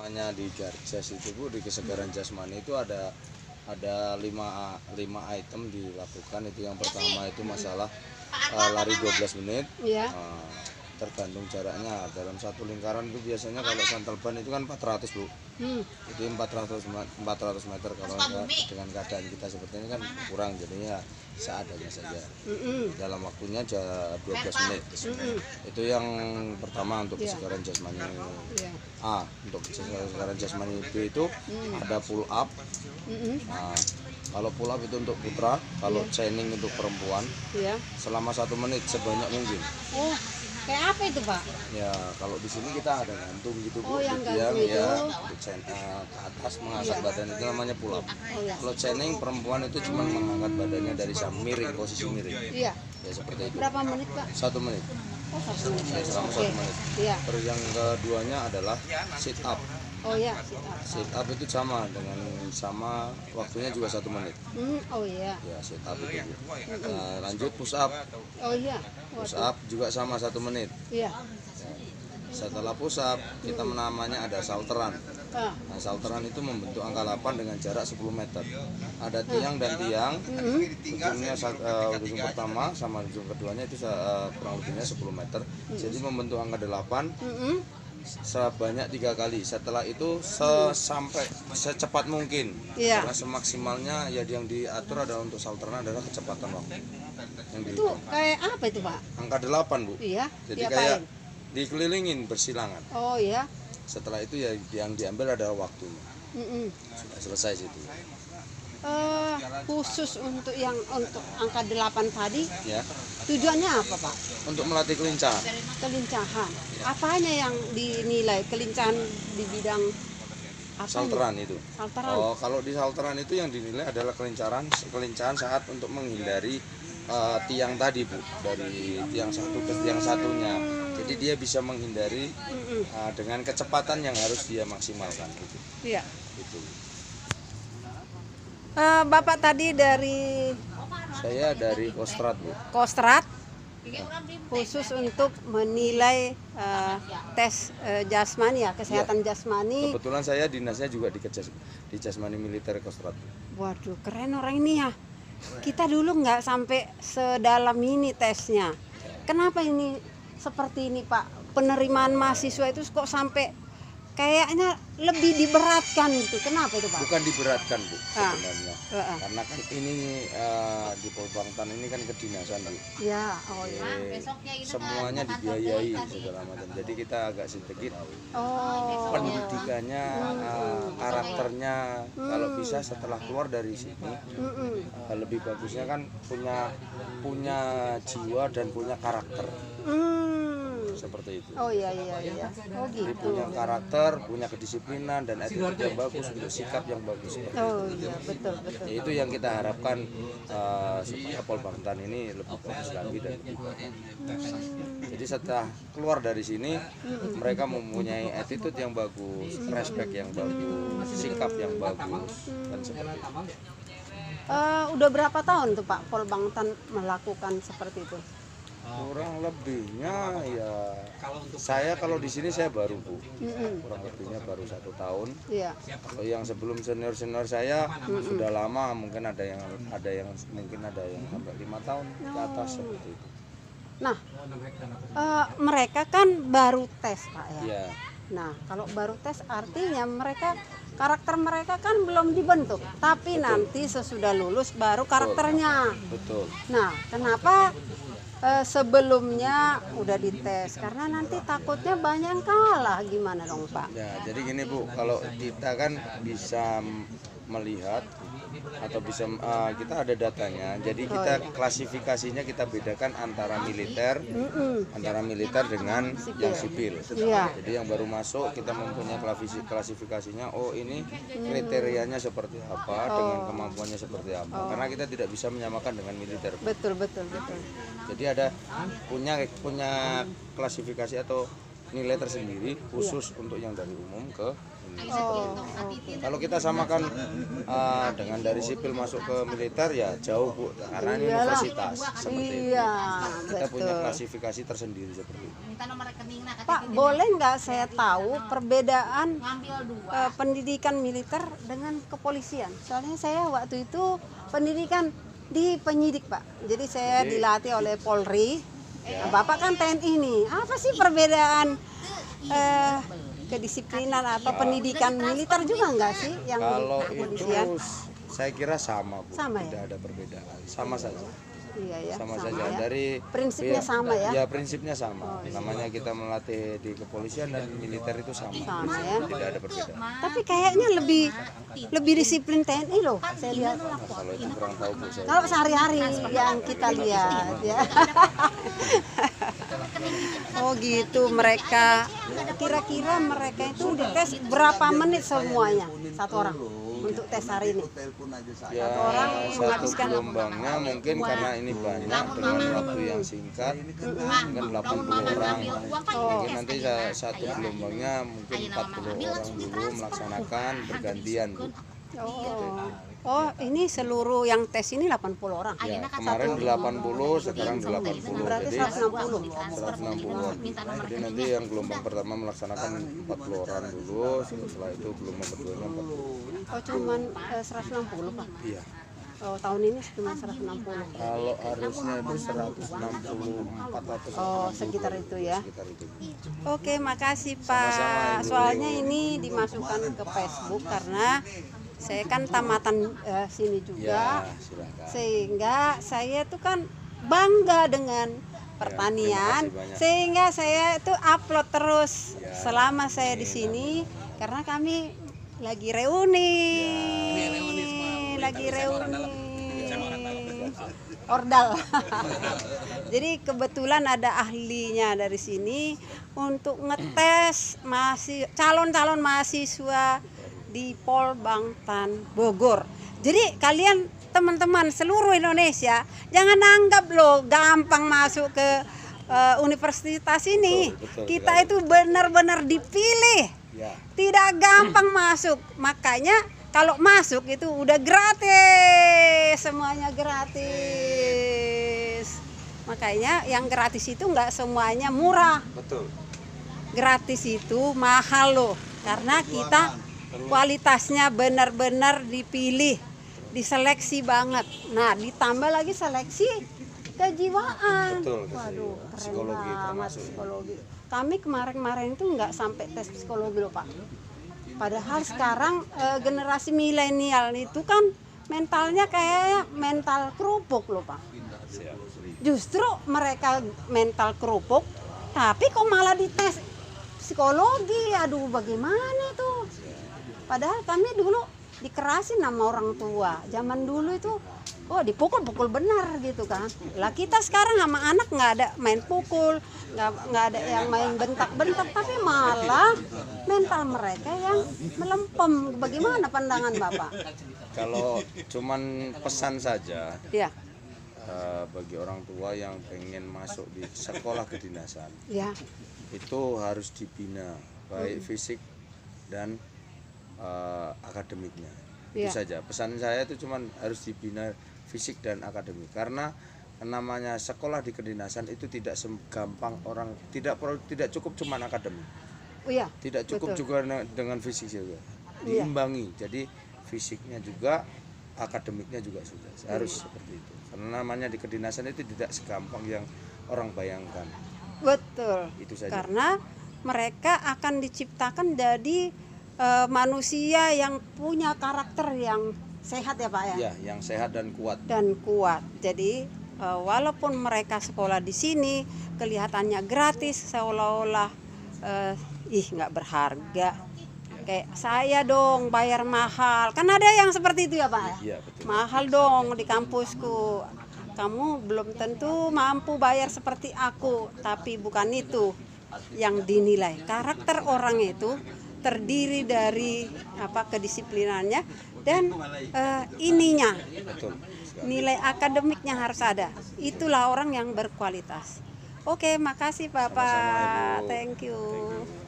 Namanya di Garjas itu Bu, di kesegaran jasmani itu ada lima item dilakukan. Itu yang pertama itu masalah lari 12 menit. Iya. Tergantung jaraknya. Dalam satu lingkaran itu biasanya kalau Santal Ban itu kan 400 Bu. Jadi 400 meter. Kalau dengan keadaan kita seperti ini kan kurang, jadinya seadanya saja. Dalam waktunya 12 menit. Itu yang pertama untuk kesegaran jasmani A. Untuk kesegaran jasmani B itu ada pull up. Nah, kalau pull up itu untuk putra, kalau chaining untuk perempuan, selama 1 menit sebanyak mungkin. Oh, kayak apa itu Pak? Ya kalau di sini kita ada gantung gitu Bu, yang yang gantung ya itu. untuk ke atas mengangkat badan itu namanya pull up. Kalau chaining perempuan itu cuma mengangkat badannya dari miring, posisi miring. Iya. Ya seperti itu. Berapa menit Pak? 1 menit. Oh, 1 menit. Ya, selama 1 menit. Iya. Terus yang keduanya adalah sit up. Oh ya. Sit up itu sama waktunya juga 1 menit. Oh iya. Ya sit up itu. Nah, lanjut push up. Oh iya. Push up juga sama 1 menit. Iya. Setelah push up kita namanya ada salteran. Nah, salteran itu membentuk angka 8 dengan jarak 10 meter. Ada tiang dan tiang. Ujungnya ujung pertama sama ujung keduanya itu kurang lebihnya 10 meter. Jadi membentuk angka 8 sebanyak 3 kali. Setelah itu sampai secepat mungkin. Karena semaksimalnya ya yang diatur adalah untuk salteran adalah kecepatan waktu. Yang Itu kayak apa itu Pak? angka 8 Bu. Iya. Jadi kayak dikelilingin bersilangan. Oh iya. Setelah itu ya yang diambil adalah waktunya. Sudah selesai situ. Khusus untuk angka 8 tadi, Ya. tujuannya apa Pak? Untuk melatih kelincahan. Kelincahan. Apanya yang dinilai kelincahan di bidang apa? Salteran itu. Salteran. Oh, kalau di salteran itu yang dinilai adalah kelincahan saat untuk menghindari tiang tadi Bu, dari tiang satu ke tiang satunya. Jadi dia bisa menghindari dengan kecepatan yang harus dia maksimalkan gitu. Iya. Gitu. Bapak tadi dari Saya dari Kostrad Bu. Kostrad, khusus untuk menilai tes jasmani ya, kesehatan jasmani. Kebetulan saya dinasnya juga di Jasmani Militer Kostrad. Waduh, keren orang ini ya. Kita dulu nggak sampai sedalam ini tesnya. Kenapa ini seperti ini Pak? Penerimaan mahasiswa itu kok sampai kayaknya lebih diberatkan gitu. Kenapa itu Pak? Bukan diberatkan Bu sebenarnya. Karena kan ini di Polbangtan ini kan kedinasan Bu. Ya, oh ya. Semuanya dibiayai segala macam. Jadi kita agak sedikit pendidikannya, karakternya kalau bisa setelah keluar dari sini lebih bagusnya kan punya jiwa dan punya karakter. Seperti itu. Oh iya. Oh gitu. Jadi punya karakter, punya kedisiplinan dan attitude yang bagus, untuk sikap yang bagus. Oh iya, betul. Ya, itu yang kita harapkan supaya Polbangtan ini lebih bagus lagi dan lebih baik. Jadi setelah keluar dari sini mereka mempunyai attitude yang bagus, respect yang bagus, sikap yang bagus dan seperti itu. Udah berapa tahun tuh Pak Polbangtan melakukan seperti itu? Kurang lebihnya ya saya kalau di sini saya baru Bu, kurang lebihnya baru 1 tahun. Kalau yang sebelum senior saya sudah lama, mungkin ada yang sampai 5 tahun ke atas seperti itu. Nah, mereka kan baru tes Pak ya. Nah, kalau baru tes artinya karakter mereka kan belum dibentuk, tapi nanti sesudah lulus baru karakternya. Betul. Nah, kenapa sebelumnya udah dites? Karena nanti takutnya banyak yang kalah, gimana dong Pak? Ya, jadi gini Bu, kalau kita kan bisa melihat atau bisa kita ada datanya, jadi kita klasifikasinya kita bedakan antara militer dengan yang sipil. Jadi yang baru masuk kita mempunyai klasifikasinya, oh ini kriterianya seperti apa, dengan kemampuannya seperti apa, karena kita tidak bisa menyamakan dengan militer. Betul. Jadi ada punya klasifikasi atau nilai tersendiri khusus untuk yang dari umum ke ini. Oh, Kalau kita samakan dengan dari sipil masuk ke militer ya jauh Bu, karena ini Iyalah. universitas seperti itu. iya, Kita punya betul. klasifikasi tersendiri seperti itu. Pak, boleh nggak saya tahu perbedaan pendidikan militer dengan kepolisian? Soalnya saya waktu itu pendidikan di penyidik, Pak. Jadi saya dilatih oleh Polri. Nah, Bapak kan TNI nih. Apa sih perbedaan kedisiplinan atau pendidikan militer juga nggak sih yang di Kalau kepolisian? itu saya kira sama Bu, Sama ya? tidak ada perbedaan, sama saja. Iya ya, Sama sama saja ya. dari Prinsipnya sama ya? Ya prinsipnya sama. Namanya kita melatih di kepolisian dan militer itu sama. Sama ya. Tidak ada perbedaan. Tapi kayaknya lebih disiplin TNI loh, saya lihat. Nah, kalau itu kurang tahu Bu saya. Kalau sehari-hari yang kita lihat ya. Oh gitu, mereka kira-kira mereka itu dites berapa menit semuanya satu orang untuk tes hari ini? Ya, orang satu menghabiskan gelombangnya mungkin karena ini banyak dengan waktu yang singkat, mungkin 80 orang. Mungkin nanti satu gelombangnya mungkin 40 orang dulu melaksanakan bergantian Bu. Oh, ini seluruh yang tes ini 80 orang. Ya, kemarin 80, sekarang 80. Berarti Jadi 160. 160. Jadi nanti yang gelombang pertama melaksanakan 40 orang dulu, setelah itu gelombang keduanya 40. Oh, cuman 160, Pak. Iya. Oh, tahun ini cuma 160. Kalau harusnya itu 164 atau Oh, sekitar itu ya. sekitar itu. Oke, makasih Sama-sama, Pak. Ibu. Soalnya ini dimasukkan ke Facebook karena saya kan tamatan sini juga. Ya, silakan. Sehingga saya tuh kan bangga dengan pertanian, terima kasih banyak. sehingga saya itu upload terus Ya, selama saya di sini karena kami lagi reuni, lagi reuni ordal. Jadi kebetulan ada ahlinya dari sini untuk ngetes calon-calon mahasiswa di Pol Bangtan Bogor. Jadi kalian teman-teman seluruh Indonesia jangan anggap loh gampang masuk ke universitas ini. Betul Kita sekali. itu benar-benar dipilih. Ya. Tidak gampang masuk. Makanya kalau masuk itu udah gratis. Semuanya gratis. Makanya yang gratis itu nggak semuanya murah. Betul. Gratis itu mahal loh. Karena kita kualitasnya benar-benar dipilih, diseleksi banget. Nah, ditambah lagi seleksi kejiwaan. Betul, Waduh, keren psikologi banget termasuk. psikologi. Kami kemarin-kemarin itu nggak sampai tes psikologi loh Pak. Padahal sekarang generasi milenial itu kan mentalnya kayak mental kerupuk loh Pak. Justru mereka mental kerupuk, tapi kok malah dites psikologi. Aduh, bagaimana tuh? Padahal kami dulu dikerasin sama orang tua. Zaman dulu itu dipukul-pukul benar gitu kan. Lah kita sekarang sama anak nggak ada main pukul, nggak ada yang main bentak-bentak, tapi malah mental mereka yang melempem. Bagaimana pandangan Bapak? Kalau cuman pesan saja Ya, bagi orang tua yang pengen masuk di sekolah kedinasan, ya, itu harus dibina baik fisik dan akademiknya. Itu Ya. saja. Pesan saya itu cuman harus dibina fisik dan akademik, karena namanya sekolah di kedinasan itu tidak segampang orang, tidak cukup cuman akademik. iya. Tidak cukup Betul. juga dengan fisik juga. Iya. Diimbangi. Jadi fisiknya juga, akademiknya juga sudah. Harus seperti itu. Karena namanya di kedinasan itu tidak segampang yang orang bayangkan. Betul. Itu saja. Karena mereka akan diciptakan jadi manusia yang punya karakter yang sehat ya Pak ya. Ya, yang sehat dan kuat. Dan kuat. Jadi walaupun mereka sekolah di sini kelihatannya gratis, seolah-olah nggak berharga. Kayak saya dong bayar mahal. Kan ada yang seperti itu ya Pak. Iya, betul. Mahal dong di kampusku. Kamu belum tentu mampu bayar seperti aku. Tapi bukan itu yang dinilai. Karakter orang itu terdiri dari kedisiplinannya dan Betul. nilai akademiknya harus ada. Itulah orang yang berkualitas. Oke, makasih Bapak. Sama-sama, Ibu. Thank you.